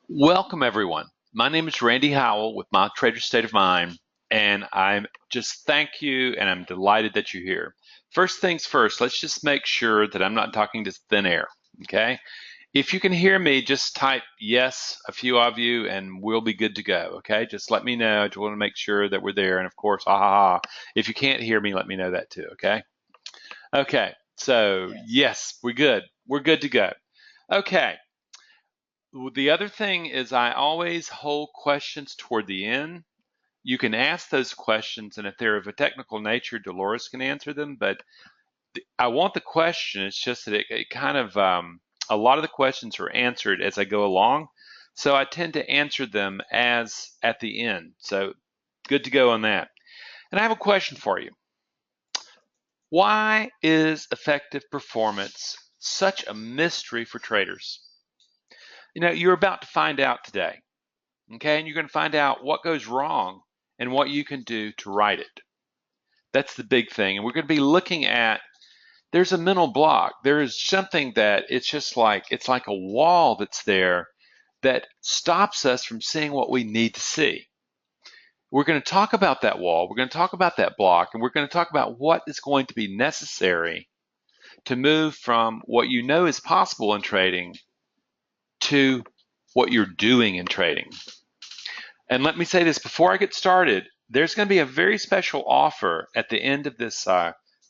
Welcome, everyone. My name is Randy Howell with My Trader State of Mind, and I'm just thank you, and I'm delighted that you're here. First things first, let's just make sure that I'm not talking to thin air, okay? If you can hear me, just type yes, a few of you, and we'll be good to go, okay? Just let me know. I just want to make sure that we're there, and of course, if you can't hear me, let me know that too, okay? Okay, so yes, we're good. We're good to go. Okay. The other thing is I always hold questions toward the end. You can ask those questions, and if they're of a technical nature, Dolores can answer them. But I want the question. It's just that it kind of a lot of the questions are answered as I go along, so I tend to answer them as at the end. So good to go on that. And I have a question for you. Why is effective performance such a mystery for traders? You know, you're about to find out today. Okay, and you're going to find out what goes wrong and what you can do to right it. That's the big thing. And we're going to be looking at there's a mental block. There is something that it's like a wall that's there that stops us from seeing what we need to see. We're going to talk about that wall. We're going to talk about that block, and we're going to talk about what is going to be necessary to move from what you know is possible in trading to what you're doing in trading. And let me say this before I get started, there's going to be a very special offer at the end of this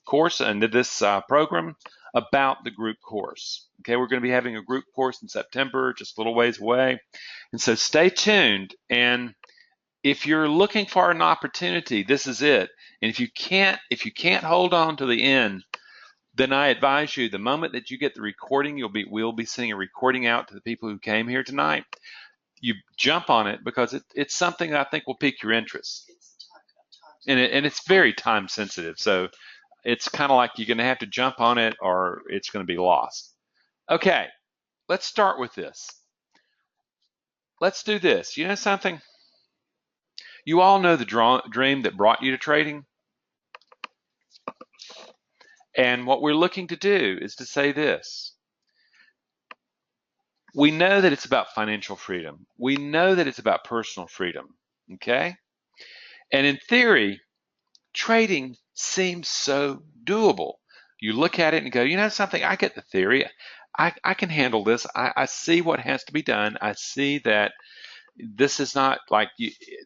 course and of this program about the group course. Okay, we're going to be having a group course in September, just a little ways away. And so stay tuned. And if you're looking for an opportunity, this is it. And if you can't hold on to the end, then I advise you the moment that you get the recording, we'll be sending a recording out to the people who came here tonight. You jump on it because it's something that I think will pique your interest. And it's very time sensitive. So it's kind of like you're going to have to jump on it or it's going to be lost. Okay, let's start with this. Let's do this. You know something? You all know the dream that brought you to trading. And what we're looking to do is to say this. We know that it's about financial freedom. We know that it's about personal freedom. Okay? And in theory, trading seems so doable. You look at it and go, you know something, I get the theory. I can handle this. I see what has to be done. I see that this is not like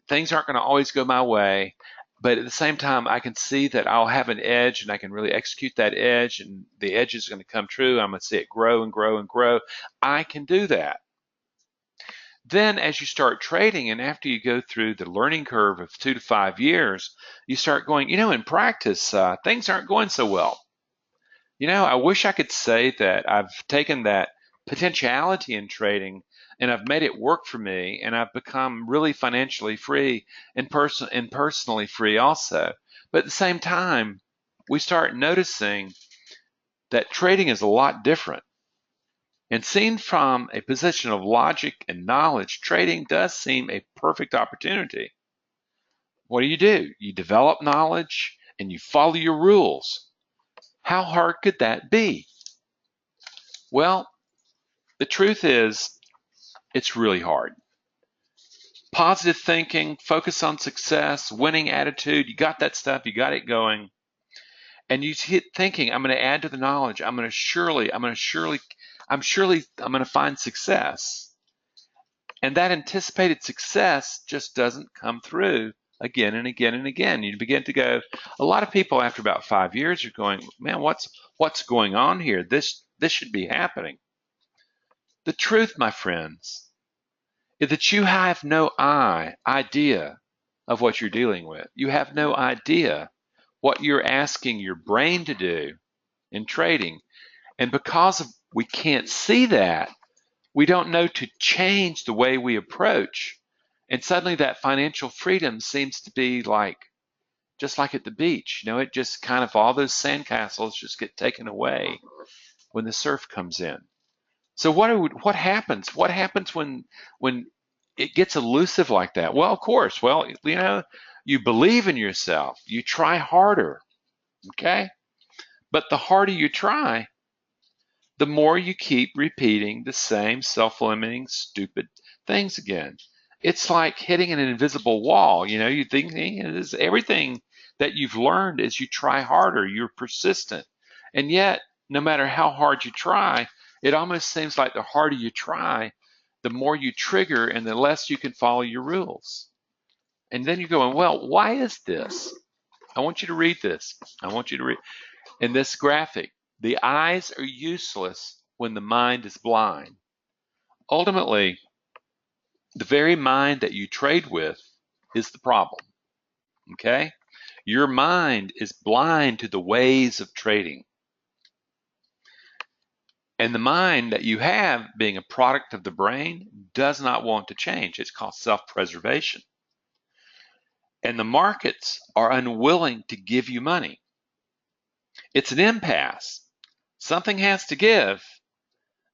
things aren't going to always go my way. But at the same time, I can see that I'll have an edge and I can really execute that edge and the edge is going to come true. I'm going to see it grow and grow and grow. I can do that. Then as you start trading and after you go through the learning curve of 2 to 5 years, you start going, in practice, things aren't going so well. I wish I could say that I've taken that potentiality in trading and I've made it work for me and I've become really financially free and personally free also. But at the same time, we start noticing that trading is a lot different. And seen from a position of logic and knowledge, trading does seem a perfect opportunity. What do? You develop knowledge and you follow your rules. How hard could that be? Well, the truth is, it's really hard. Positive thinking, focus on success, winning attitude, you got that stuff, you got it going. And you hit thinking, I'm going to add to the knowledge. I'm going to find success. And that anticipated success just doesn't come through again and again and again. You begin to go, a lot of people after about 5 years are going, man, what's going on here? This should be happening. The truth, my friends, is that you have no idea of what you're dealing with. You have no idea what you're asking your brain to do in trading. And because we can't see that, we don't know to change the way we approach. And suddenly that financial freedom seems to be just like at the beach. It just kind of all those sandcastles just get taken away when the surf comes in. So what happens? What happens when it gets elusive like that? Well, of course. Well, you believe in yourself. You try harder. Okay? But the harder you try, the more you keep repeating the same self-limiting, stupid things again. It's like hitting an invisible wall. You think everything that you've learned is you try harder, you're persistent. And yet, no matter how hard you try, it almost seems like the harder you try, the more you trigger and the less you can follow your rules. And then you're going, well, why is this? I want you to read this. I want you to read in this graphic. The eyes are useless when the mind is blind. Ultimately, the very mind that you trade with is the problem. Okay? Your mind is blind to the ways of trading. And the mind that you have, being a product of the brain, does not want to change. It's called self-preservation. And the markets are unwilling to give you money. It's an impasse. Something has to give,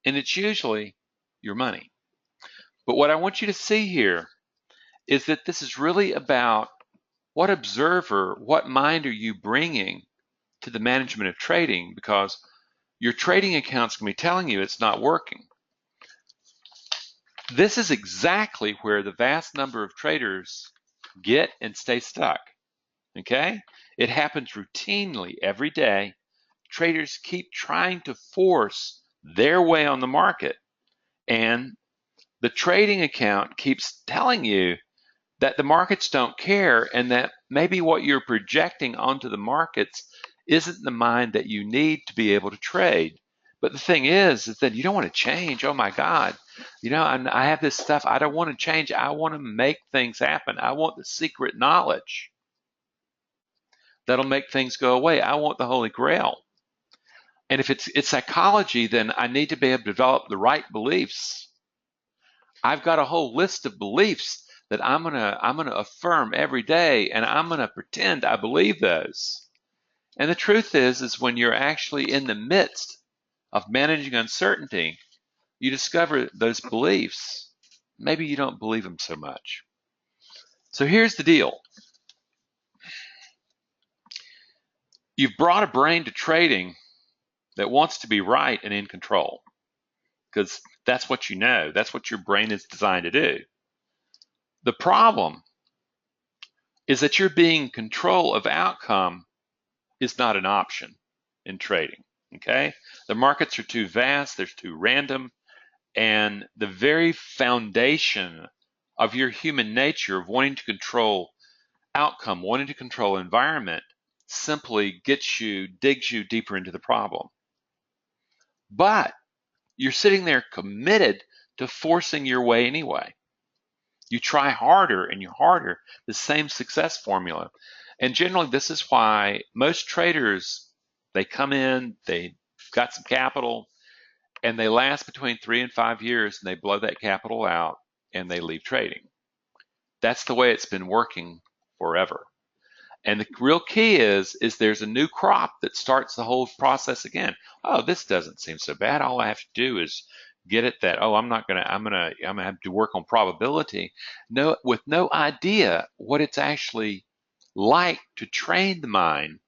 and it's usually your money. But what I want you to see here is that this is really about what observer, what mind are you bringing to the management of trading, because your trading account's going to be telling you it's not working. This is exactly where the vast number of traders get and stay stuck. Okay? It happens routinely every day. Traders keep trying to force their way on the market, and the trading account keeps telling you that the markets don't care, and that maybe what you're projecting onto the markets isn't the mind that you need to be able to trade. But the thing is that you don't want to change. Oh my God, I have this stuff. I don't want to change. I want to make things happen. I want the secret knowledge that'll make things go away. I want the Holy Grail. And if it's psychology, then I need to be able to develop the right beliefs. I've got a whole list of beliefs that I'm gonna affirm every day, and I'm gonna pretend I believe those. And the truth is when you're actually in the midst of managing uncertainty, you discover those beliefs, maybe you don't believe them so much. So here's the deal. You've brought a brain to trading that wants to be right and in control, because that's what you know. That's what your brain is designed to do. The problem is that you're being in control of outcome is not an option in trading, okay? The markets are too vast, they're too random, and the very foundation of your human nature of wanting to control outcome, wanting to control environment, simply digs you deeper into the problem. But you're sitting there committed to forcing your way anyway. You try harder and harder, the same success formula. And generally, this is why most traders, they come in, they got some capital, and they last between 3 and 5 years, and they blow that capital out, and they leave trading. That's the way it's been working forever. And the real key is there's a new crop that starts the whole process again. Oh, this doesn't seem so bad. All I have to do is get it that, I'm gonna have to work on probability. No, with no idea what it's actually like to train the mind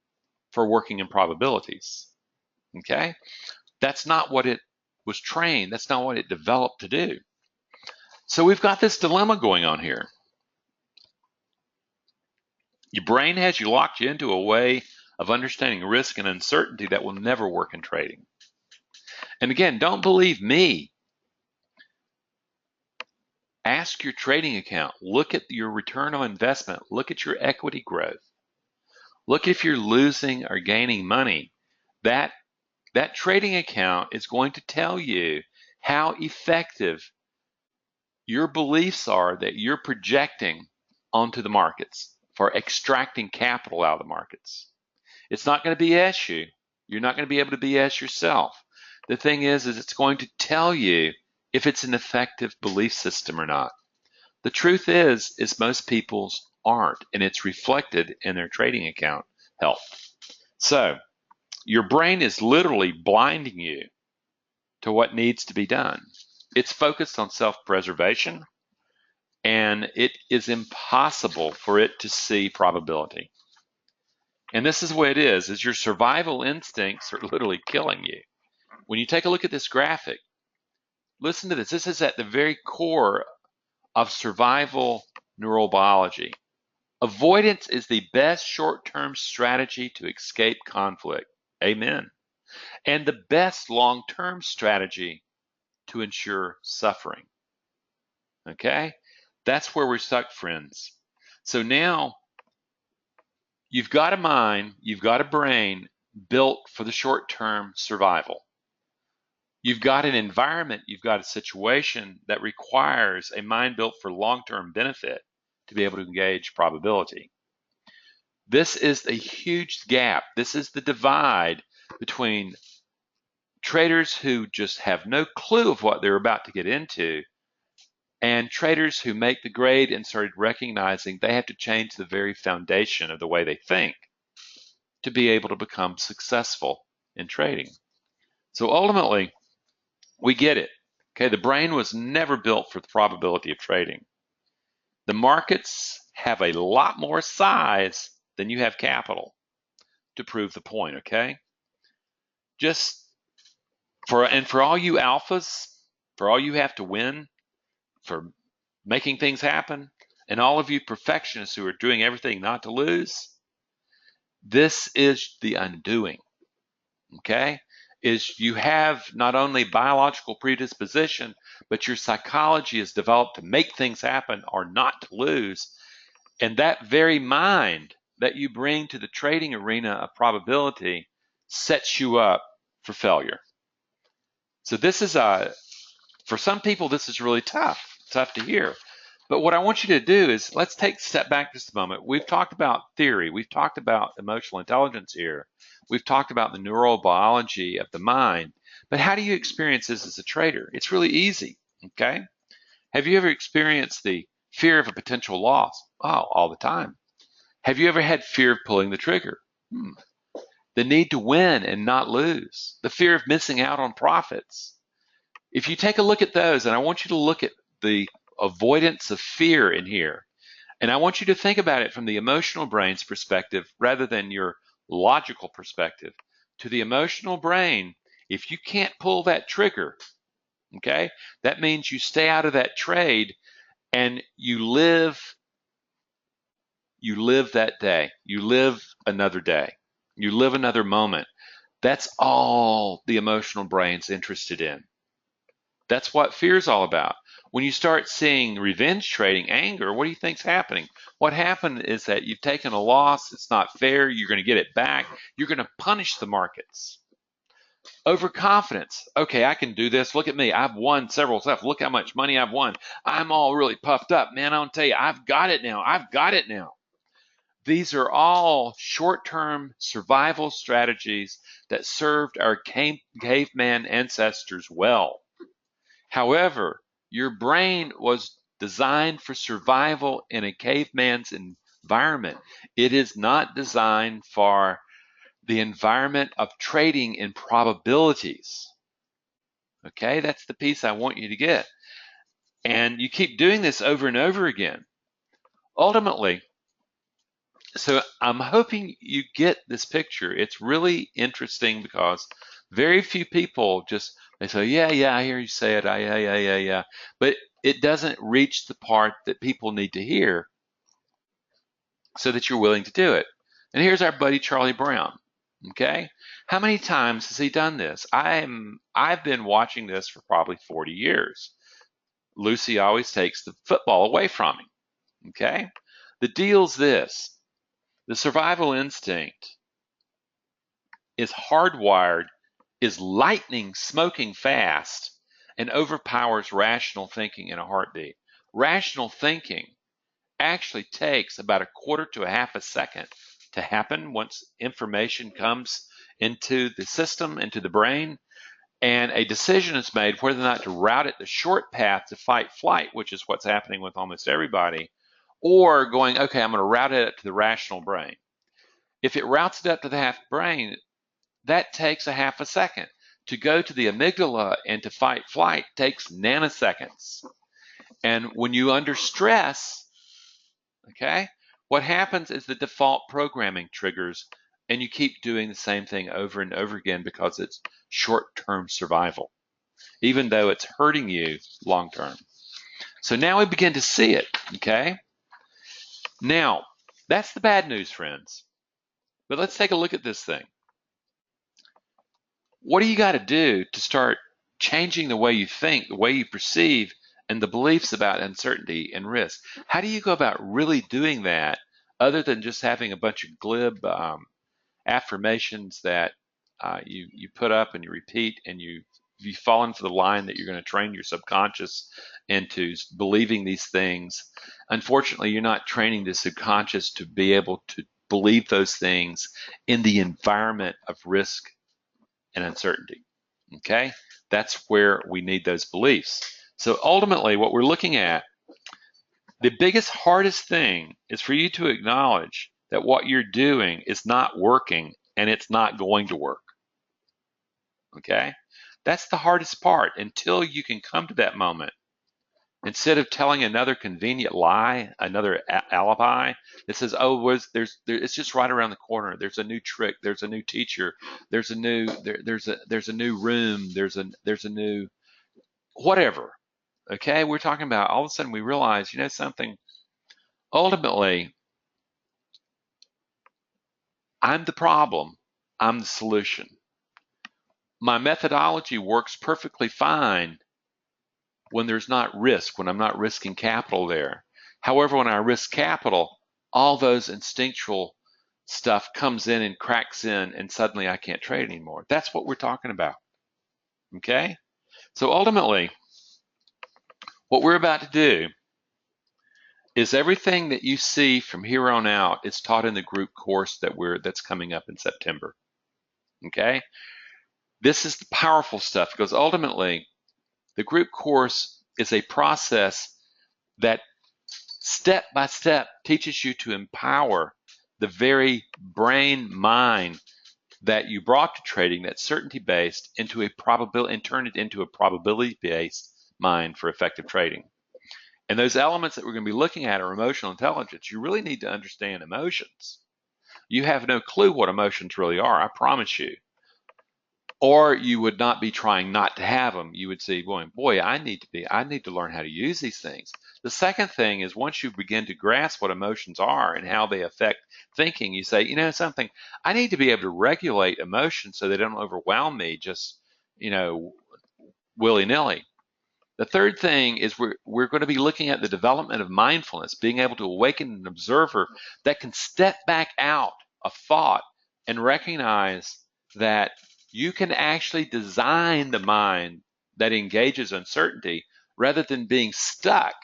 for working in probabilities. Okay? That's not what it was trained. That's not what it developed to do. So we've got this dilemma going on here. Your brain has you locked into a way of understanding risk and uncertainty that will never work in trading. And again, don't believe me. Ask your trading account. Look at your return on investment. Look at your equity growth. Look if you're losing or gaining money. That trading account is going to tell you how effective your beliefs are that you're projecting onto the markets for extracting capital out of the markets. It's not going to BS you. You're not going to be able to BS yourself. The thing is it's going to tell you if it's an effective belief system or not. The truth is most people's aren't, and it's reflected in their trading account health. So your brain is literally blinding you to what needs to be done. It's focused on self-preservation, and it is impossible for it to see probability. And this is the way it is your survival instincts are literally killing you. When you take a look at this graphic, listen to this. This is at the very core of survival neurobiology. Avoidance is the best short-term strategy to escape conflict. Amen. And the best long-term strategy to ensure suffering. Okay? That's where we're stuck, friends. So now you've got a mind, you've got a brain built for the short-term survival. You've got an environment, you've got a situation that requires a mind built for long-term benefit to be able to engage probability. This is a huge gap. This is the divide between traders who just have no clue of what they're about to get into and traders who make the grade and started recognizing they have to change the very foundation of the way they think to be able to become successful in trading. So ultimately, we get it. Okay, the brain was never built for the probability of trading. The markets have a lot more size than you have capital to prove the point, okay? For all you alphas, for all you have to win, for making things happen, and all of you perfectionists who are doing everything not to lose, this is the undoing, okay? Is you have not only biological predisposition, but your psychology is developed to make things happen or not to lose. And that very mind that you bring to the trading arena of probability sets you up for failure. So this is for some people, this is really tough to hear. But what I want you to do is let's take a step back just a moment. We've talked about theory. We've talked about emotional intelligence here. We've talked about the neurobiology of the mind. But how do you experience this as a trader? It's really easy, okay? Have you ever experienced the fear of a potential loss? Oh, all the time. Have you ever had fear of pulling the trigger? The need to win and not lose. The fear of missing out on profits. If you take a look at those, and I want you to look at the avoidance of fear in here, and I want you to think about it from the emotional brain's perspective rather than your logical perspective. To the emotional brain, if you can't pull that trigger, okay, that means you stay out of that trade and you live that day. You live another day. You live another moment. That's all the emotional brain's interested in. That's what fear is all about. When you start seeing revenge trading, anger, what do you think's happening? What happened is that you've taken a loss. It's not fair. You're going to get it back. You're going to punish the markets. Overconfidence. Okay, I can do this. Look at me. I've won several stuff. Look how much money I've won. I'm all really puffed up. Man, I'll tell you, I've got it now. I've got it now. These are all short-term survival strategies that served our caveman ancestors well. However, your brain was designed for survival in a caveman's environment. It is not designed for the environment of trading in probabilities. Okay, that's the piece I want you to get. And you keep doing this over and over again. Ultimately, so I'm hoping you get this picture. It's really interesting because very few people they say, yeah, I hear you say it, yeah. But it doesn't reach the part that people need to hear so that you're willing to do it. And here's our buddy Charlie Brown, okay? How many times has he done this? I've been watching this for probably 40 years. Lucy always takes the football away from him, okay? The deal's this. The survival instinct is hardwired, is lightning smoking fast, and overpowers rational thinking in a heartbeat. Rational thinking actually takes about a quarter to a half a second to happen once information comes into the system, into the brain, and a decision is made whether or not to route it the short path to fight flight, which is what's happening with almost everybody, or going, okay, I'm going to route it up to the rational brain. If it routes it up to the half brain, that takes a half a second. To go to the amygdala and to fight flight takes nanoseconds. And when you under stress, okay, what happens is the default programming triggers and you keep doing the same thing over and over again because it's short-term survival, even though it's hurting you long-term. So now we begin to see it, okay? Now, that's the bad news, friends. But let's take a look at this thing. What do you got to do to start changing the way you think, the way you perceive, and the beliefs about uncertainty and risk? How do you go about really doing that other than just having a bunch of glib affirmations that you put up and you repeat, and you fall into the line that you're going to train your subconscious into believing these things? Unfortunately, you're not training the subconscious to be able to believe those things in the environment of risk and uncertainty. Okay? That's where we need those beliefs. So ultimately, what we're looking at, the biggest, hardest thing is for you to acknowledge that what you're doing is not working and it's not going to work. Okay? That's the hardest part until you can come to that moment. Instead of telling another convenient lie, another alibi that says, "Oh, it's just right around the corner. There's a new trick. There's a new teacher. There's a new room. There's a new whatever." Okay, we're talking about all of a sudden we realize, you know something? Ultimately, I'm the problem. I'm the solution. My methodology works perfectly fine when there's not risk, when I'm not risking capital there. However, when I risk capital, all those instinctual stuff comes in and cracks in, and suddenly I can't trade anymore. That's what we're talking about. Okay? So ultimately, what we're about to do is everything that you see from here on out is taught in the group course that's coming up in September. Okay? This is the powerful stuff, because ultimately the group course is a process that step by step teaches you to empower the very brain mind that you brought to trading, that's certainty based, into a probability, and turn it into a probability based mind for effective trading. And those elements that we're going to be looking at are emotional intelligence. You really need to understand emotions. You have no clue what emotions really are, I promise you. Or you would not be trying not to have them. You would say, boy, I need to learn how to use these things. The second thing is, once you begin to grasp what emotions are and how they affect thinking, you say, you know something, I need to be able to regulate emotions so they don't overwhelm me just, willy-nilly. The third thing is we're going to be looking at the development of mindfulness, being able to awaken an observer that can step back out of thought and recognize that you can actually design the mind that engages uncertainty rather than being stuck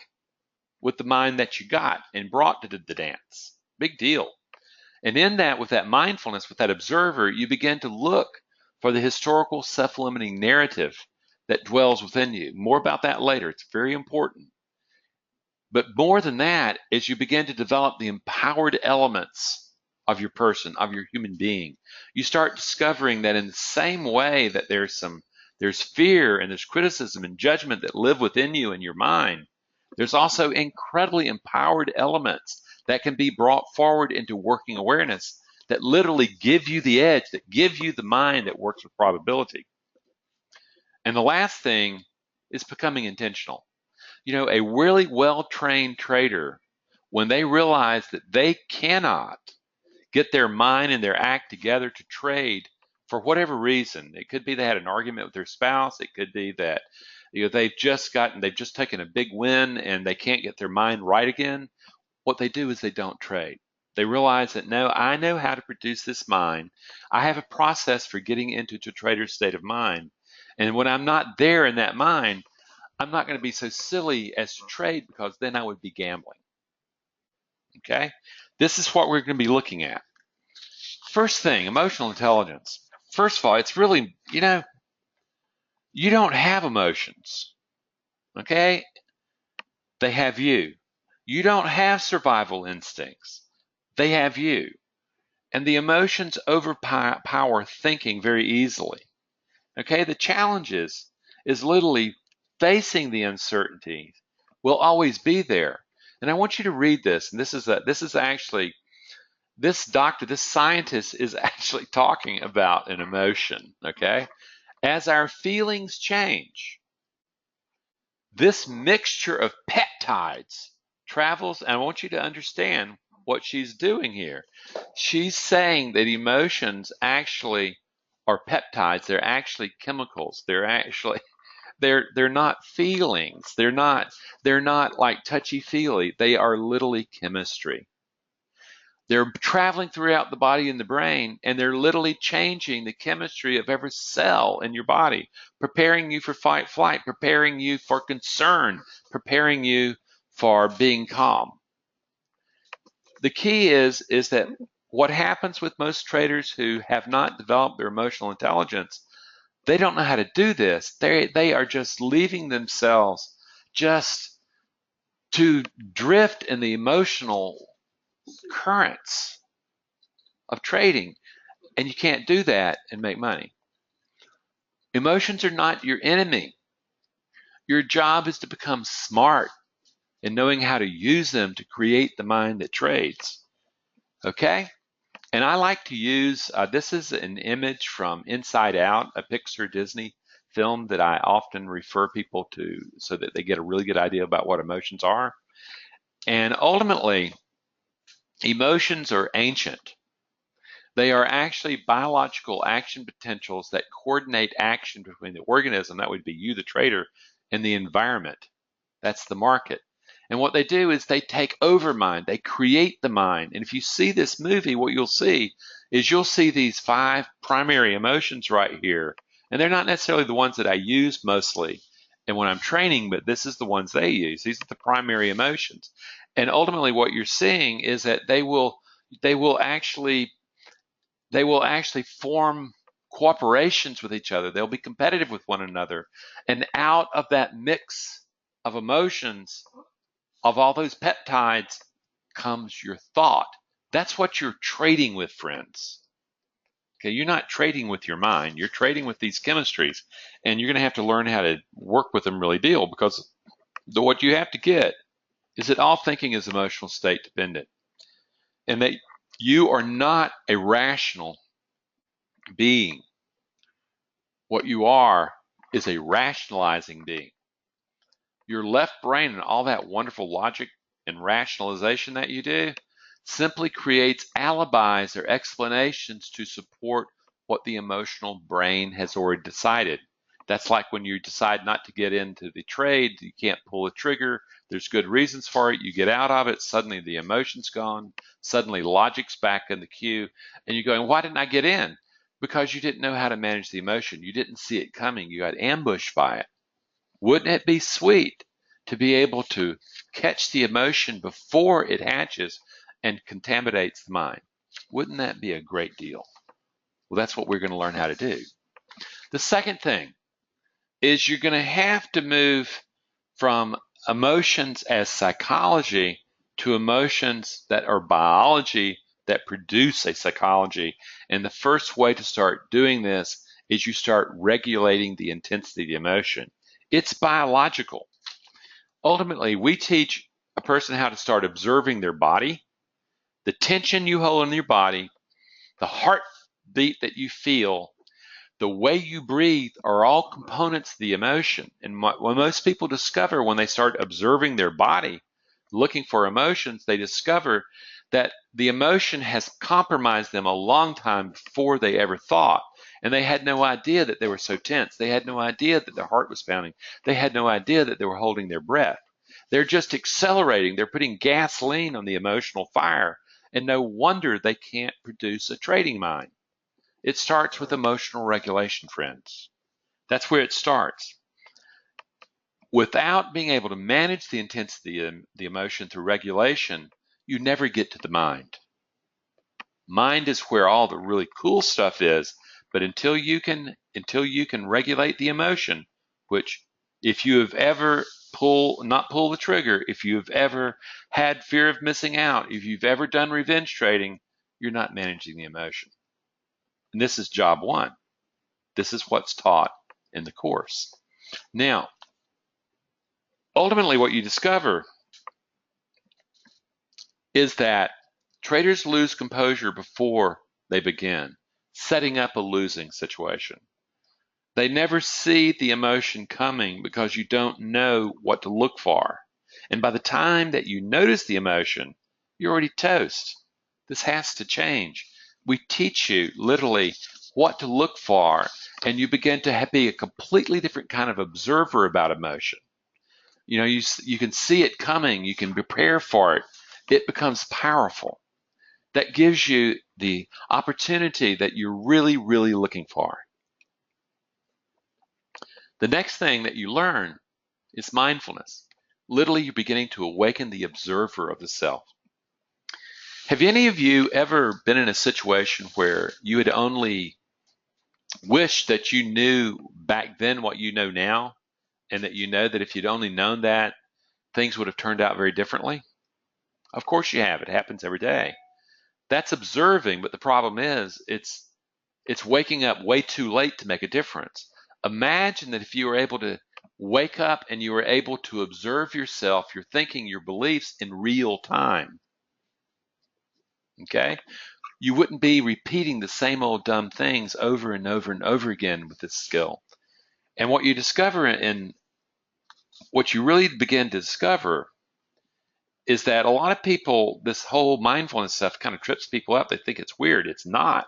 with the mind that you got and brought to the dance. Big deal. And in that, with that mindfulness, with that observer, you begin to look for the historical self-limiting narrative that dwells within you. More about that later. It's very important. But more than that, as you begin to develop the empowered elements of your person, of your human being, you start discovering that in the same way that there's fear and there's criticism and judgment that live within you and your mind, there's also incredibly empowered elements that can be brought forward into working awareness that literally give you the edge, that give you the mind that works with probability. And the last thing is becoming intentional. A really well-trained trader, when they realize that they cannot get their mind and their act together to trade for whatever reason, it could be they had an argument with their spouse, it could be that they've just taken a big win and they can't get their mind right again. What they do is they don't trade. They realize that, no, I know how to produce this mind. I have a process for getting into a trader's state of mind. And when I'm not there in that mind, I'm not going to be so silly as to trade, because then I would be gambling. Okay? This is what we're going to be looking at. First thing, emotional intelligence. First of all, it's really, you don't have emotions. Okay? They have you. You don't have survival instincts. They have you. And the emotions overpower thinking very easily. Okay? The challenge is literally facing the uncertainty will always be there. And I want you to read this. And this scientist is actually talking about an emotion, okay? As our feelings change, This mixture of peptides travels, and I want you to understand what she's doing here. She's saying that emotions actually are peptides. They're actually chemicals. They're not feelings. They're not like touchy-feely. They are literally chemistry. They're traveling throughout the body and the brain, and they're literally changing the chemistry of every cell in your body, preparing you for fight, flight, preparing you for concern, preparing you for being calm. The key is that what happens with most traders who have not developed their emotional intelligence, they don't know how to do this. They are just leaving themselves just to drift in the emotional currents of trading. And you can't do that and make money. Emotions are not your enemy. Your job is to become smart in knowing how to use them to create the mind that trades. Okay? And I like to use, this is an image from Inside Out, a Pixar Disney film that I often refer people to so that they get a really good idea about what emotions are. And ultimately, emotions are ancient. They are actually biological action potentials that coordinate action between the organism, that would be you, the trader, and the environment. That's the market. And what they do is they take over mind, they create the mind. And if you see this movie, what you'll see is you'll see these 5 primary emotions right here. And they're not necessarily the ones that I use mostly and when I'm training, but this is the ones they use. These are the primary emotions. And ultimately what you're seeing is that they will actually form cooperations with each other. They'll be competitive with one another. And out of that mix of emotions, of all those peptides, comes your thought. That's what you're trading with, friends. Okay, you're not trading with your mind. You're trading with these chemistries. And you're going to have to learn how to work with them really deal, because what you have to get is that all thinking is emotional state dependent. And that you are not a rational being. What you are is a rationalizing being. Your left brain and all that wonderful logic and rationalization that you do simply creates alibis or explanations to support what the emotional brain has already decided. That's like when you decide not to get into the trade, you can't pull the trigger, there's good reasons for it, you get out of it, suddenly the emotion's gone, suddenly logic's back in the queue, and you're going, why didn't I get in? Because you didn't know how to manage the emotion. You didn't see it coming. You got ambushed by it. Wouldn't it be sweet to be able to catch the emotion before it hatches and contaminates the mind? Wouldn't that be a great deal? Well, that's what we're going to learn how to do. The second thing is you're going to have to move from emotions as psychology to emotions that are biology that produce a psychology. And the first way to start doing this is you start regulating the intensity of the emotion. It's biological. Ultimately, we teach a person how to start observing their body, the tension you hold in your body, the heartbeat that you feel, the way you breathe are all components of the emotion. And what most people discover when they start observing their body, looking for emotions, they discover that the emotion has compromised them a long time before they ever thought. And they had no idea that they were so tense. They had no idea that their heart was pounding. They had no idea that they were holding their breath. They're just accelerating. They're putting gasoline on the emotional fire. And no wonder they can't produce a trading mind. It starts with emotional regulation, friends. That's where it starts. Without being able to manage the intensity of the emotion through regulation, you never get to the mind. Mind is where all the really cool stuff is, but until you can regulate the emotion, which if you have ever not pull the trigger, if you've ever had fear of missing out, if you've ever done revenge trading, you're not managing the emotion. And this is job one. This is what's taught in the course. Now, ultimately what you discover is that traders lose composure before they begin, setting up a losing situation. They never see the emotion coming because you don't know what to look for. And by the time that you notice the emotion, you're already toast. This has to change. We teach you literally what to look for, and you begin to be a completely different kind of observer about emotion. You can see it coming, you can prepare for it. It becomes powerful. That gives you the opportunity that you're really, really looking for. The next thing that you learn is mindfulness. Literally, you're beginning to awaken the observer of the self. Have any of you ever been in a situation where you had only wished that you knew back then what you know now, and that you know that if you'd only known that, things would have turned out very differently? Of course you have. It happens every day. That's observing, but the problem is it's waking up way too late to make a difference. Imagine that if you were able to wake up and you were able to observe yourself, your thinking, your beliefs in real time. Okay? You wouldn't be repeating the same old dumb things over and over and over again with this skill. And what you discover and what you really begin to discover is that a lot of people, this whole mindfulness stuff kind of trips people up. They think it's weird. It's not.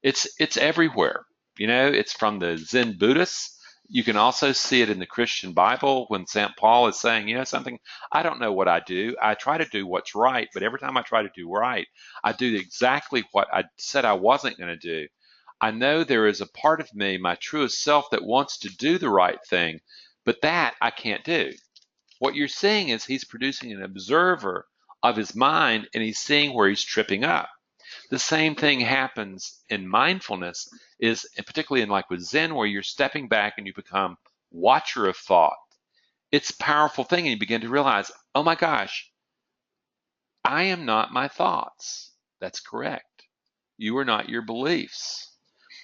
It's everywhere. It's from the Zen Buddhists. You can also see it in the Christian Bible when St. Paul is saying, something, I don't know what I do. I try to do what's right, but every time I try to do right, I do exactly what I said I wasn't going to do. I know there is a part of me, my truest self, that wants to do the right thing, but that I can't do. What you're seeing is he's producing an observer of his mind, and he's seeing where he's tripping up. The same thing happens in mindfulness, is particularly in like with Zen, where you're stepping back and you become watcher of thought. It's a powerful thing, and you begin to realize, oh my gosh, I am not my thoughts. That's correct. You are not your beliefs.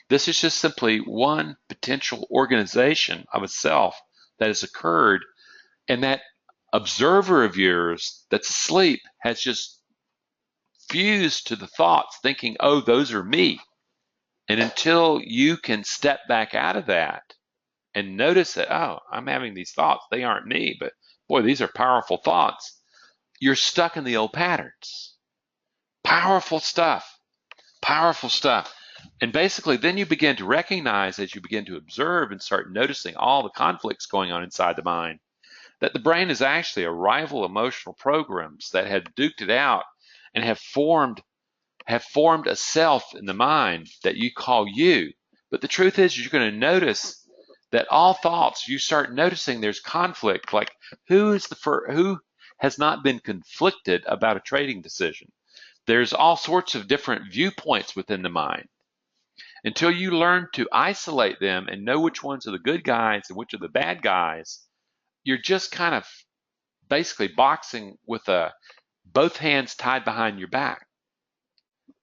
This is just simply one potential organization of a self that has occurred, and that observer of yours that's asleep has just fused to the thoughts, thinking, oh, those are me. And until you can step back out of that and notice that, oh, I'm having these thoughts, they aren't me, but boy, these are powerful thoughts, you're stuck in the old patterns. Powerful stuff. Powerful stuff. And basically, then you begin to recognize, as you begin to observe and start noticing all the conflicts going on inside the mind, that the brain is actually a rival emotional programs that have duked it out and have formed a self in the mind that you call you. But the truth is, you're going to notice that all thoughts, you start noticing there's conflict. Like, who has not been conflicted about a trading decision? There's all sorts of different viewpoints within the mind. Until you learn to isolate them and know which ones are the good guys and which are the bad guys, you're just kind of basically boxing with both hands tied behind your back.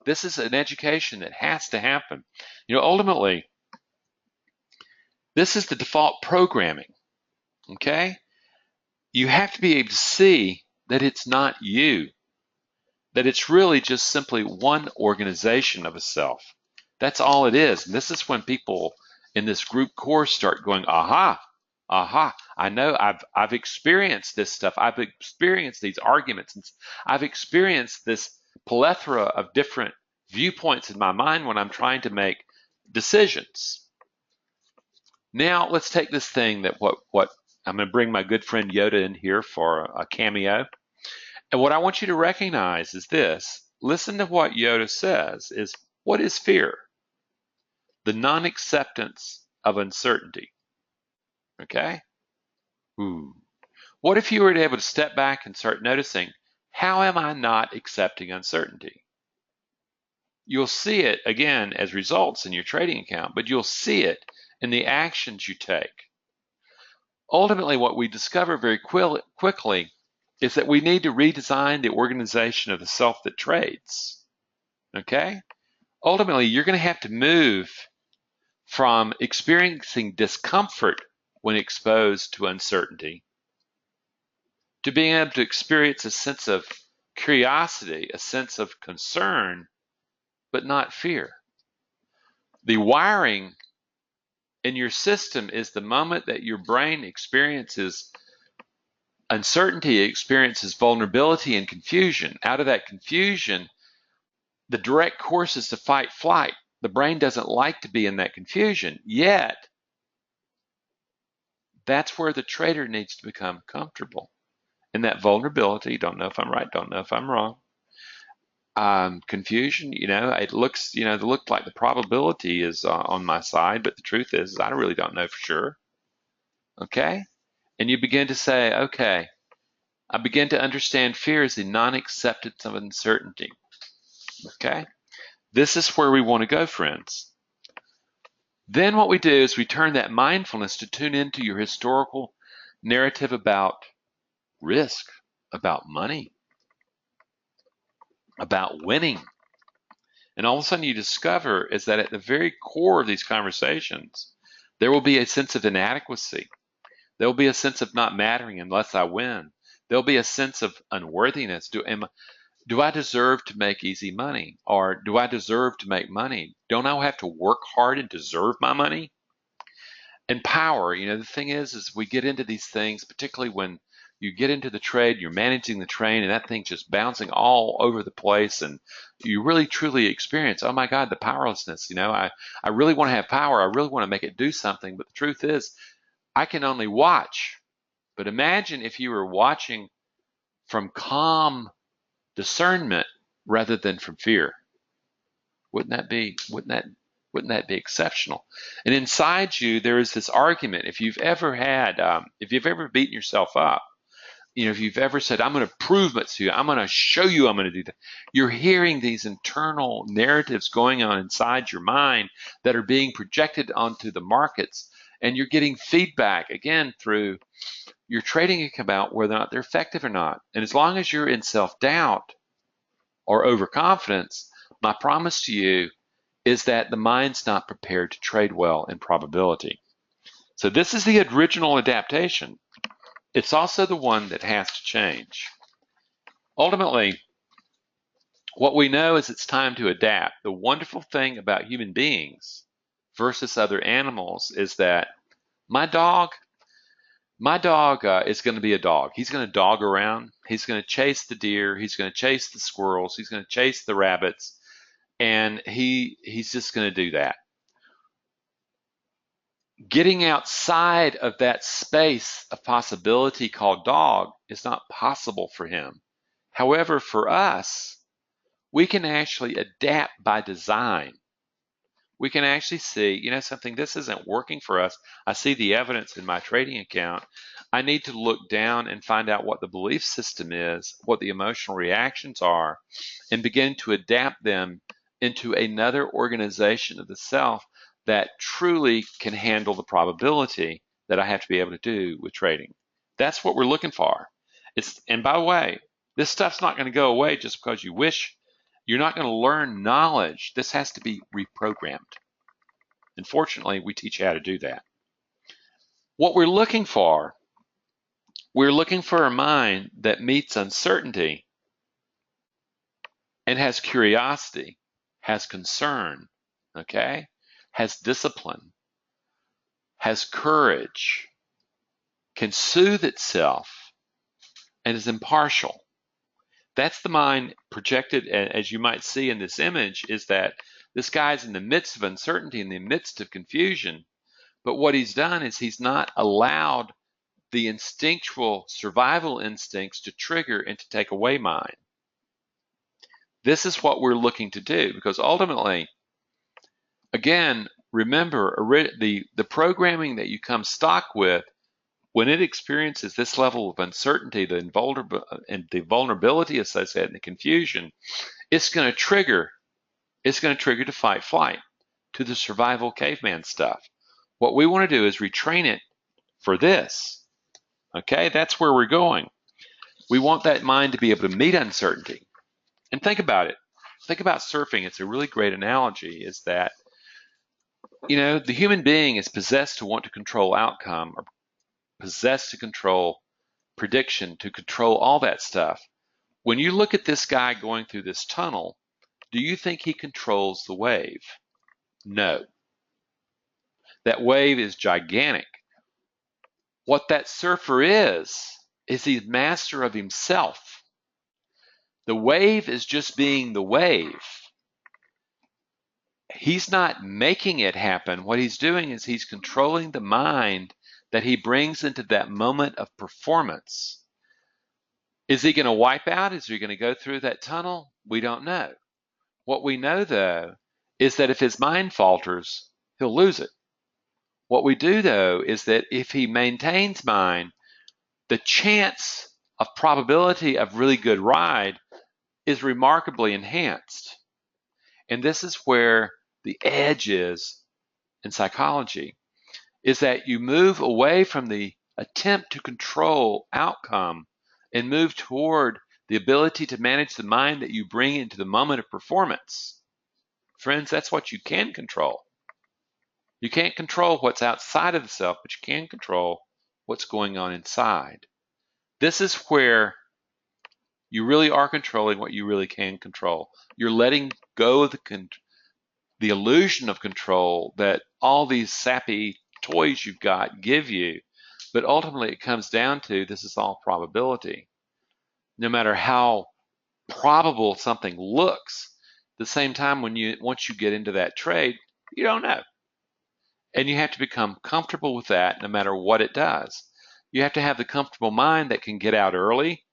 This is an education that has to happen. Ultimately, this is the default programming, okay? You have to be able to see that it's not you, that it's really just simply one organization of a self. That's all it is. And this is when people in this group course start going, aha, I know I've experienced this stuff. I've experienced these arguments. And I've experienced this plethora of different viewpoints in my mind when I'm trying to make decisions. Now let's take this thing that what I'm going to bring my good friend Yoda in here for a cameo. And what I want you to recognize is this. Listen to what Yoda says is, what is fear? The non-acceptance of uncertainty. Okay? Ooh. What if you were able to step back and start noticing, how am I not accepting uncertainty? You'll see it again as results in your trading account, but you'll see it in the actions you take. Ultimately, what we discover very quickly is that we need to redesign the organization of the self that trades. Okay? Ultimately, you're going to have to move from experiencing discomfort when exposed to uncertainty to being able to experience a sense of curiosity, a sense of concern, but not fear. The wiring in your system is the moment that your brain experiences uncertainty, experiences vulnerability and confusion. Out of that confusion, the direct course is to fight flight. The brain doesn't like to be in that confusion, yet that's where the trader needs to become comfortable. In that vulnerability, don't know if I'm right, don't know if I'm wrong. Confusion, it looks, it looked like the probability is on my side, but the truth is I really don't know for sure. Okay? And you begin to say, okay, I begin to understand fear as the non-acceptance of uncertainty. Okay? This is where we want to go, friends. Then what we do is we turn that mindfulness to tune into your historical narrative about risk, about money, about winning. And all of a sudden you discover is that at the very core of these conversations, there will be a sense of inadequacy. There will be a sense of not mattering unless I win. There'll be a sense of unworthiness. Do I deserve to make easy money? Or do I deserve to make money? Don't I have to work hard and deserve my money? And power, the thing is we get into these things, particularly when you get into the trade, you're managing the train, and that thing's just bouncing all over the place, and you really truly experience, oh my God, the powerlessness. I really want to have power. I really want to make it do something, but the truth is, I can only watch. But imagine if you were watching from calm discernment rather than from fear. Wouldn't that be exceptional? And inside you, there is this argument. If you've ever beaten yourself up, if you've ever said, I'm going to prove it to you, I'm going to show you I'm going to do that, you're hearing these internal narratives going on inside your mind that are being projected onto the markets, and you're getting feedback, again, through your trading account, whether or not they're effective or not. And as long as you're in self-doubt or overconfidence, my promise to you is that the mind's not prepared to trade well in probability. So this is the original adaptation. It's also the one that has to change. Ultimately, what we know is it's time to adapt. The wonderful thing about human beings versus other animals is that my dog is going to be a dog. He's going to dog around. He's going to chase the deer. He's going to chase the squirrels. He's going to chase the rabbits. And he's just going to do that. Getting outside of that space of possibility called dog is not possible for him. However, for us, we can actually adapt by design. We can actually see, something, this isn't working for us. I see the evidence in my trading account. I need to look down and find out what the belief system is, what the emotional reactions are, and begin to adapt them into another organization of the self that truly can handle the probability that I have to be able to do with trading. That's what we're looking for. And by the way, this stuff's not going to go away just because you wish. You're not going to learn knowledge. This has to be reprogrammed. And fortunately, we teach you how to do that. What we're looking for a mind that meets uncertainty and has curiosity, has concern, okay? Has discipline, has courage, can soothe itself, and is impartial. That's the mind projected, as you might see in this image, is that this guy's in the midst of uncertainty, in the midst of confusion, but what he's done is he's not allowed the instinctual survival instincts to trigger and to take away mine. This is what we're looking to do, because ultimately, again, remember the programming that you come stock with, when it experiences this level of uncertainty, the vulnerability associated and the confusion, it's going to trigger to fight flight, to the survival caveman stuff. What we want to do is retrain it for this. Okay, that's where we're going. We want that mind to be able to meet uncertainty. And think about it. Think about surfing. It's a really great analogy, is that, the human being is possessed to want to control outcome, or possessed to control prediction, to control all that stuff. When you look at this guy going through this tunnel, do you think he controls the wave? No. That wave is gigantic. What that surfer is he's master of himself. The wave is just being the wave. He's not making it happen. What he's doing is he's controlling the mind that he brings into that moment of performance. Is he going to wipe out? Is he going to go through that tunnel? We don't know. What we know, though, is that if his mind falters, he'll lose it. What we do, though, is that if he maintains mind, the chance of probability of really good ride is remarkably enhanced. And this is where the edge is in psychology, is that you move away from the attempt to control outcome and move toward the ability to manage the mind that you bring into the moment of performance. Friends, that's what you can control. You can't control what's outside of the self, but you can control what's going on inside. This is where you really are controlling what you really can control. You're letting go of the illusion of control that all these sappy toys you've got give you, but ultimately it comes down to this is all probability. No matter how probable something looks, at the same time once you get into that trade, you don't know. And you have to become comfortable with that no matter what it does. You have to have the comfortable mind that can get out early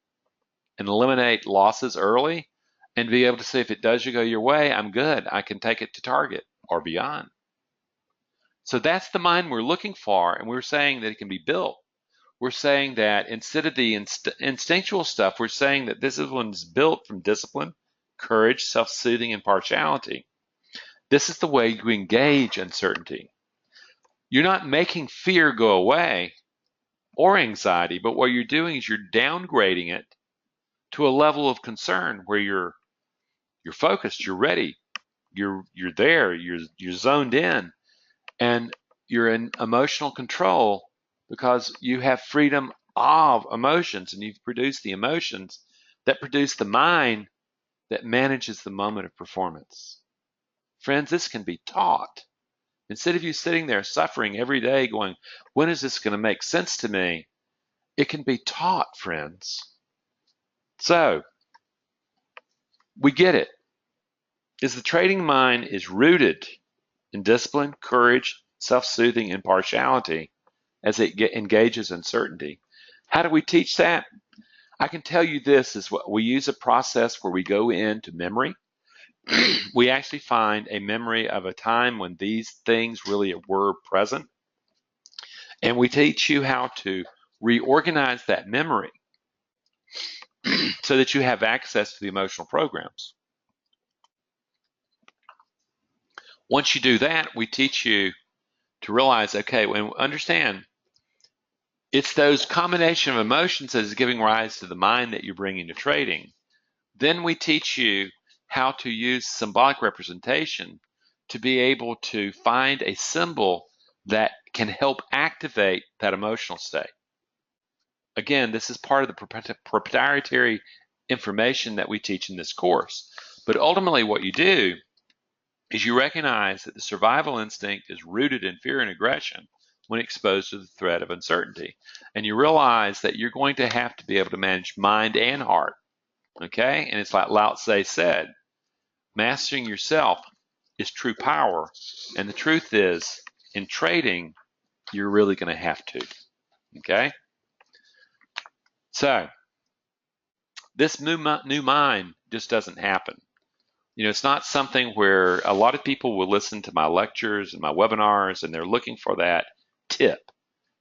and eliminate losses early and be able to say, if it does go your way, I'm good. I can take it to target or beyond. So that's the mind we're looking for, and we're saying that it can be built. We're saying that instead of the instinctual stuff, we're saying that this one's built from discipline, courage, self-soothing, and partiality. This is the way you engage uncertainty. You're not making fear go away or anxiety, but what you're doing is you're downgrading it to a level of concern where you're focused, you're ready, you're there, you're zoned in, and you're in emotional control because you have freedom of emotions, and you've produced the emotions that produce the mind that manages the moment of performance. Friends, this can be taught. Instead of you sitting there suffering every day going, when is this going to make sense to me? It can be taught, friends. So, we get it. The trading mind is rooted in discipline, courage, self-soothing, and partiality as it engages uncertainty. How do we teach that? I can tell you this is what we use a process where we go into memory. We actually find a memory of a time when these things really were present. And we teach you how to reorganize that memory so that you have access to the emotional programs. Once you do that, we teach you to realize, okay, and understand, it's those combination of emotions that is giving rise to the mind that you're bringing to trading. Then we teach you how to use symbolic representation to be able to find a symbol that can help activate that emotional state. Again, this is part of the proprietary information that we teach in this course. But ultimately what you do is you recognize that the survival instinct is rooted in fear and aggression when exposed to the threat of uncertainty. And you realize that you're going to have to be able to manage mind and heart. Okay? And it's like Lao Tse said, mastering yourself is true power. And the truth is, in trading, you're really going to have to. Okay? So, this new mind just doesn't happen. It's not something where a lot of people will listen to my lectures and my webinars and they're looking for that tip.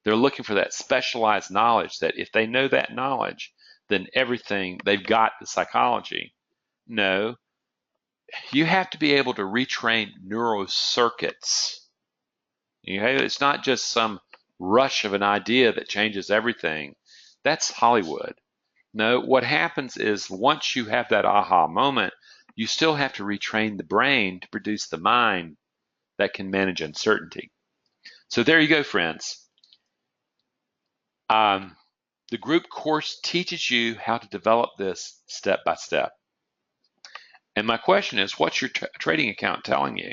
They're looking for that specialized knowledge that if they know that knowledge, then everything, they've got the psychology. No, you have to be able to retrain neural circuits. It's not just some rush of an idea that changes everything. That's Hollywood. No, what happens is once you have that aha moment, you still have to retrain the brain to produce the mind that can manage uncertainty. So there you go, friends. The group course teaches you how to develop this step by step. And my question is, what's your trading account telling you?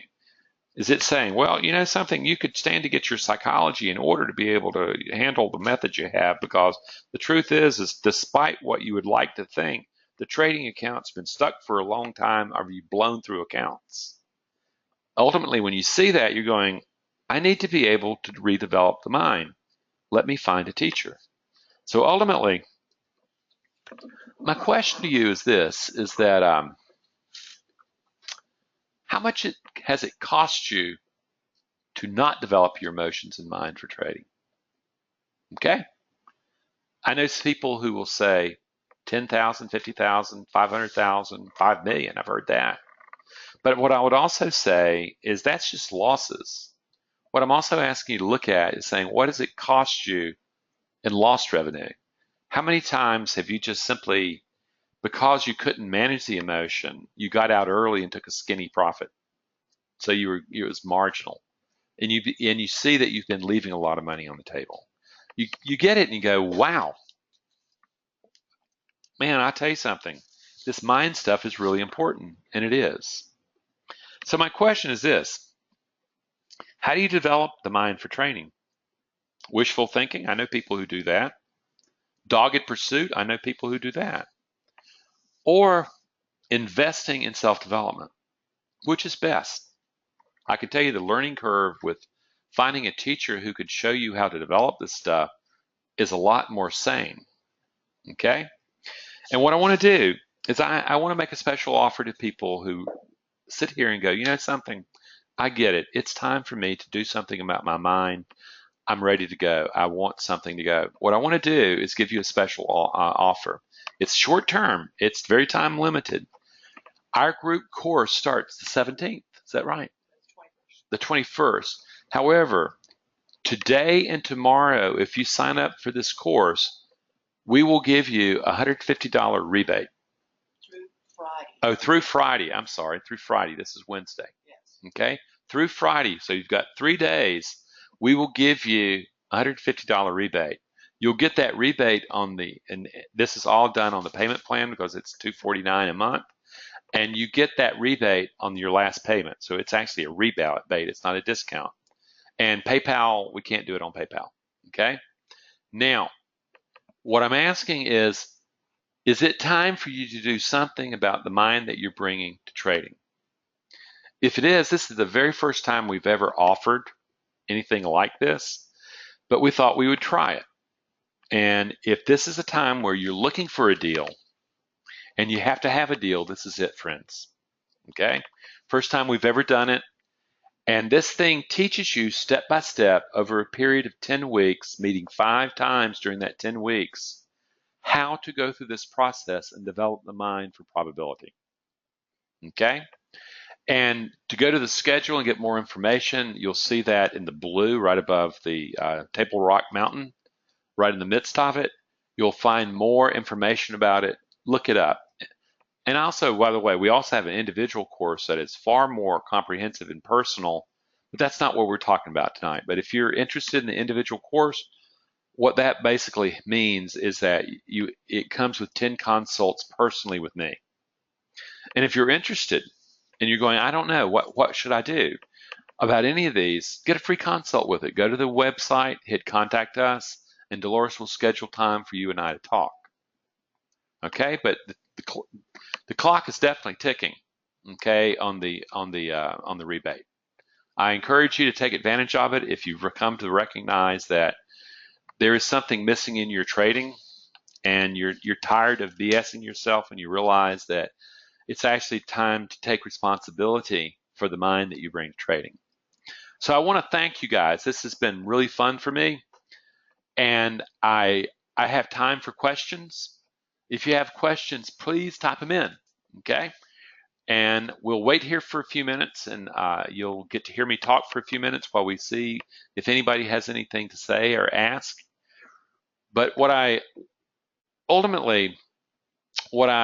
Is it saying, well, you know something, you could stand to get your psychology in order to be able to handle the method you have, because the truth is despite what you would like to think, the trading account's been stuck for a long time, or you've blown through accounts. Ultimately, when you see that, you're going, I need to be able to redevelop the mind. Let me find a teacher. So ultimately, my question to you is this, is that how much has it cost you to not develop your emotions and mind for trading? Okay? I know people who will say 10,000, 50,000, 500,000, 5 million. I've heard that. But what I would also say is that's just losses. What I'm also asking you to look at is saying, what does it cost you in lost revenue? How many times have you just simply, because you couldn't manage the emotion, you got out early and took a skinny profit? So it was marginal. And you see that you've been leaving a lot of money on the table. You get it and you go, wow, man, I'll tell you something. This mind stuff is really important, and it is. So my question is this: how do you develop the mind for training? Wishful thinking, I know people who do that. Dogged pursuit, I know people who do that. Or investing in self-development, which is best? I can tell you the learning curve with finding a teacher who could show you how to develop this stuff is a lot more sane, okay? And what I want to do is I want to make a special offer to people who sit here and go, you know something, I get it. It's time for me to do something about my mind. I'm ready to go. I want something to go. What I want to do is give you a special offer. It's short term. It's very time limited. Our group course starts the 17th. Is that right? The 21st. However, today and tomorrow, if you sign up for this course, we will give you a $150 rebate. Through Friday. Oh, through Friday. I'm sorry, through Friday. This is Wednesday. Yes. Okay? Through Friday. So you've got 3 days. We will give you a $150 rebate. You'll get that rebate on and this is all done on the payment plan because it's $249 a month. And you get that rebate on your last payment. So it's actually a rebate. It's not a discount. And PayPal, we can't do it on PayPal. Okay? Now, what I'm asking is it time for you to do something about the mind that you're bringing to trading? If it is, this is the very first time we've ever offered anything like this, but we thought we would try it. And if this is a time where you're looking for a deal and you have to have a deal, this is it, friends. Okay? First time we've ever done it. And this thing teaches you step by step over a period of 10 weeks, meeting 5 times during that 10 weeks, how to go through this process and develop the mind for probability. Okay? And to go to the schedule and get more information, you'll see that in the blue right above the Table Rock Mountain, right in the midst of it. You'll find more information about it. Look it up. And also, by the way, we also have an individual course that is far more comprehensive and personal, but that's not what we're talking about tonight. But if you're interested in the individual course, what that basically means is that it comes with 10 consults personally with me. And if you're interested and you're going, I don't know, what should I do about any of these, get a free consult with it. Go to the website, hit contact us, and Dolores will schedule time for you and I to talk. Okay, but the clock is definitely ticking. Okay, on the rebate. I encourage you to take advantage of it if you've come to recognize that there is something missing in your trading, and you're tired of BSing yourself, and you realize that it's actually time to take responsibility for the mind that you bring to trading. So I want to thank you guys. This has been really fun for me, and I have time for questions. If you have questions, please type them in, okay? And we'll wait here for a few minutes, and you'll get to hear me talk for a few minutes while we see if anybody has anything to say or ask. But what I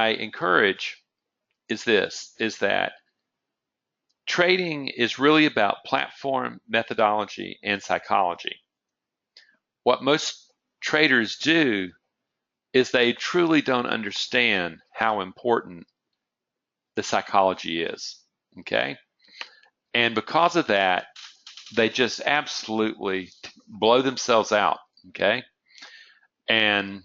encourage is this, is that trading is really about platform, methodology, and psychology. What most traders do is they truly don't understand how important the psychology is, okay? And because of that, they just absolutely blow themselves out, okay? And,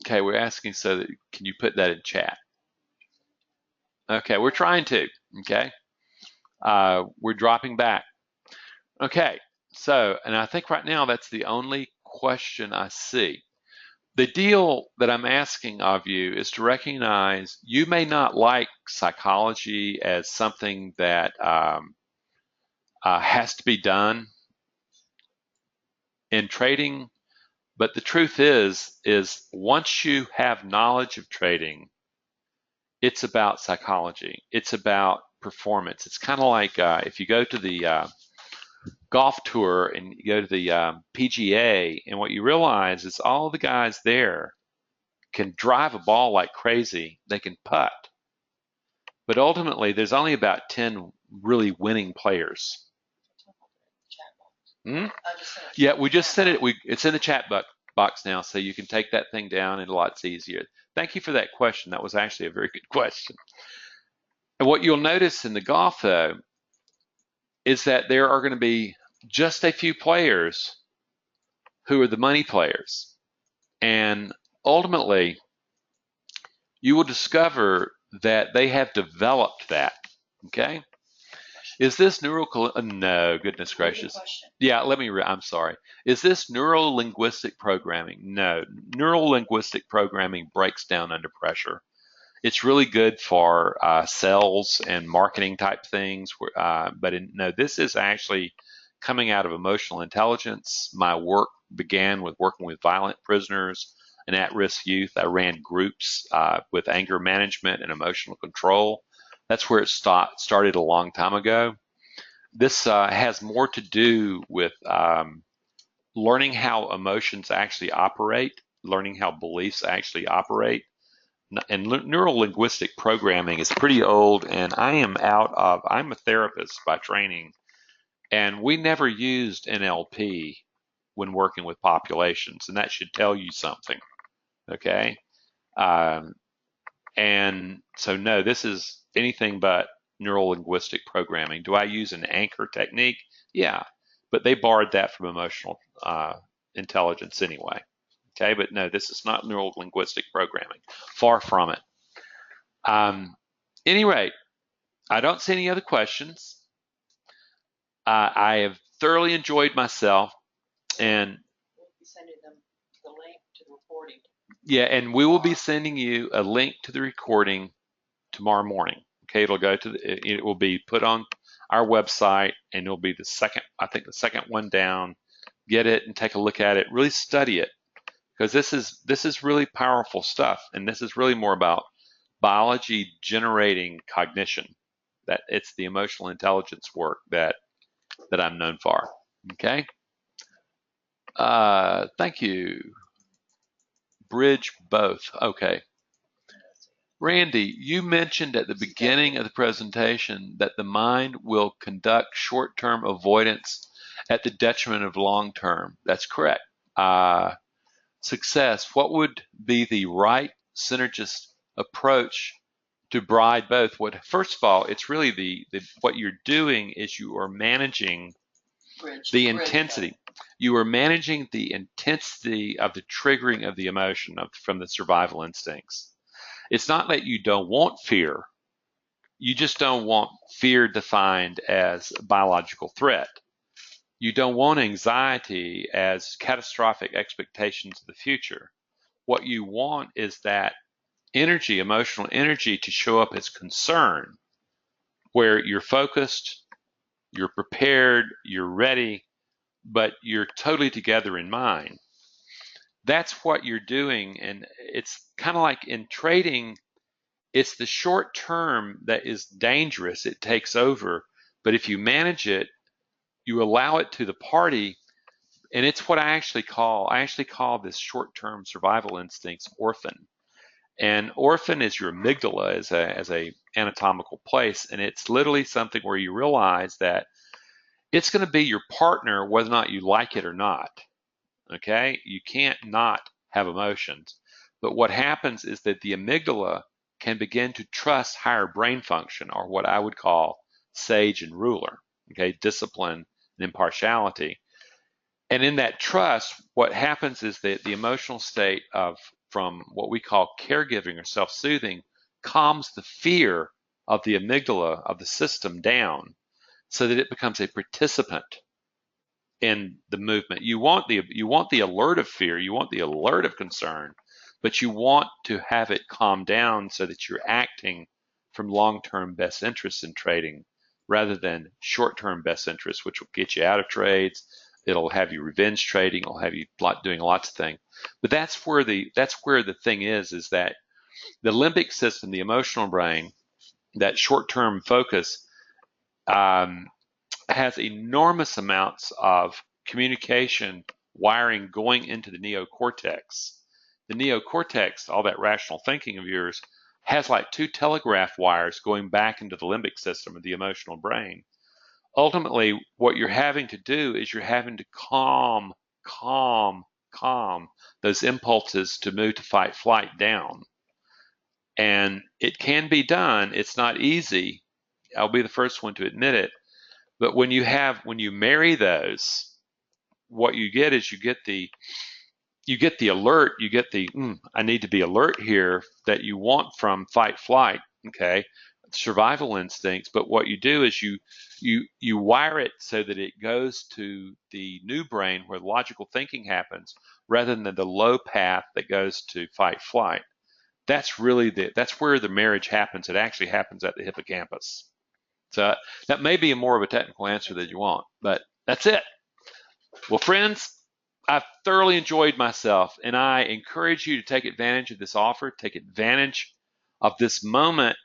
okay, we're asking so that, can you put that in chat? Okay, we're trying to, okay? We're dropping back. Okay, so, and I think right now that's the only question I see. The deal that I'm asking of you is to recognize you may not like psychology as something that has to be done in trading, but the truth is once you have knowledge of trading, it's about psychology. It's about performance. It's kind of like if you go to the golf tour and you go to the PGA, and what you realize is all the guys there can drive a ball like crazy. They can putt. But ultimately, there's only about 10 really winning players. Hmm? Yeah, we just sent it. It's in the chat box now, so you can take that thing down and a lot easier. Thank you for that question. That was actually a very good question. And what you'll notice in the golf, though, is that there are going to be just a few players who are the money players. And ultimately, you will discover that they have developed that, okay? Is this no, goodness gracious. Yeah, I'm sorry. Is this neuro-linguistic programming? No. Neuro-linguistic programming breaks down under pressure. It's really good for sales and marketing type things, but no, this is actually coming out of emotional intelligence. My work began with working with violent prisoners and at-risk youth. I ran groups with anger management and emotional control. That's where it started a long time ago. This has more to do with learning how emotions actually operate, learning how beliefs actually operate. And neuro-linguistic programming is pretty old, and I'm a therapist by training, and we never used NLP when working with populations, and that should tell you something, okay? And so, no, this is anything but neuro-linguistic programming. Do I use an anchor technique? Yeah, but they borrowed that from emotional intelligence anyway. Okay, but no, this is not neuro-linguistic programming. Far from it. Any rate, I don't see any other questions. I have thoroughly enjoyed myself, and we'll be sending them the link to the recording. Yeah, and we will be sending you a link to the recording tomorrow morning. Okay, it will be put on our website, and it'll be the second one down. Get it and take a look at it. Really study it, because this is really powerful stuff, and this is really more about biology generating cognition. That it's the emotional intelligence work that I'm known for. Okay. Thank you. Bridge both. Okay. Rande, you mentioned at the beginning of the presentation that the mind will conduct short-term avoidance at the detriment of long-term. That's correct. Success, what would be the right synergist approach to bride both? First of all, it's really what you're doing is you are managing the intensity. You are managing the intensity of the triggering of the emotion from the survival instincts. It's not that you don't want fear. You just don't want fear defined as a biological threat. You don't want anxiety as catastrophic expectations of the future. What you want is that energy, emotional energy, to show up as concern, where you're focused, you're prepared, you're ready, but you're totally together in mind. That's what you're doing, and it's kind of like in trading, it's the short term that is dangerous. It takes over, but if you manage it, you allow it to the party, and it's what I actually call this short-term survival instincts orphan. And orphan is your amygdala as a anatomical place, and it's literally something where you realize that it's going to be your partner whether or not you like it or not. Okay? You can't not have emotions. But what happens is that the amygdala can begin to trust higher brain function, or what I would call sage and ruler, okay, discipline and impartiality. And in that trust, what happens is that the emotional state of, from what we call caregiving or self-soothing, calms the fear of the amygdala of the system down so that it becomes a participant in the movement. You want the alert of fear, you want the alert of concern, but you want to have it calm down so that you're acting from long-term best interests in trading rather than short-term best interests, which will get you out of trades. It'll have you revenge trading. It'll have you doing lots of things. But that's where the thing is that the limbic system, the emotional brain, that short-term focus, has enormous amounts of communication wiring going into the neocortex. The neocortex, all that rational thinking of yours, has like 2 telegraph wires going back into the limbic system of the emotional brain. Ultimately, what you're having to do is you're having to calm those impulses to move to fight, flight down. And it can be done. It's not easy. I'll be the first one to admit it. But when you marry those, what you get is you get the alert, you get the I need to be alert here that you want from fight flight, okay, survival instincts. But what you do is you wire it so that it goes to the new brain where logical thinking happens rather than the low path that goes to fight flight. That's where the marriage happens. It actually happens at the hippocampus. So that may be more of a technical answer than you want, but that's it. Well, friends, I've thoroughly enjoyed myself, and I encourage you to take advantage of this offer, take advantage of this moment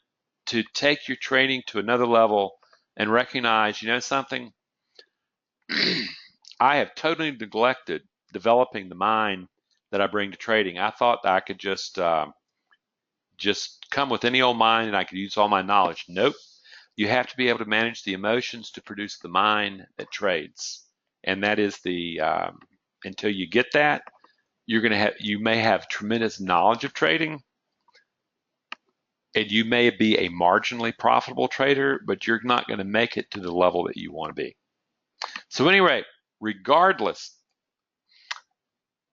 to take your training to another level and recognize, you know something, I have totally neglected developing the mind that I bring to trading. I thought that I could just come with any old mind and I could use all my knowledge. Nope. You have to be able to manage the emotions to produce the mind that trades. And that is until you get that, you may have tremendous knowledge of trading and you may be a marginally profitable trader, but you're not going to make it to the level that you want to be. So anyway, regardless,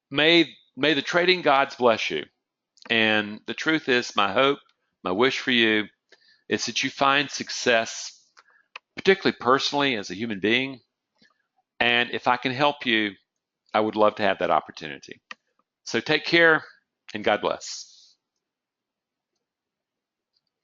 may the trading gods bless you. And the truth is, my hope, my wish for you is that you find success, particularly personally as a human being. And if I can help you, I would love to have that opportunity. So take care and God bless.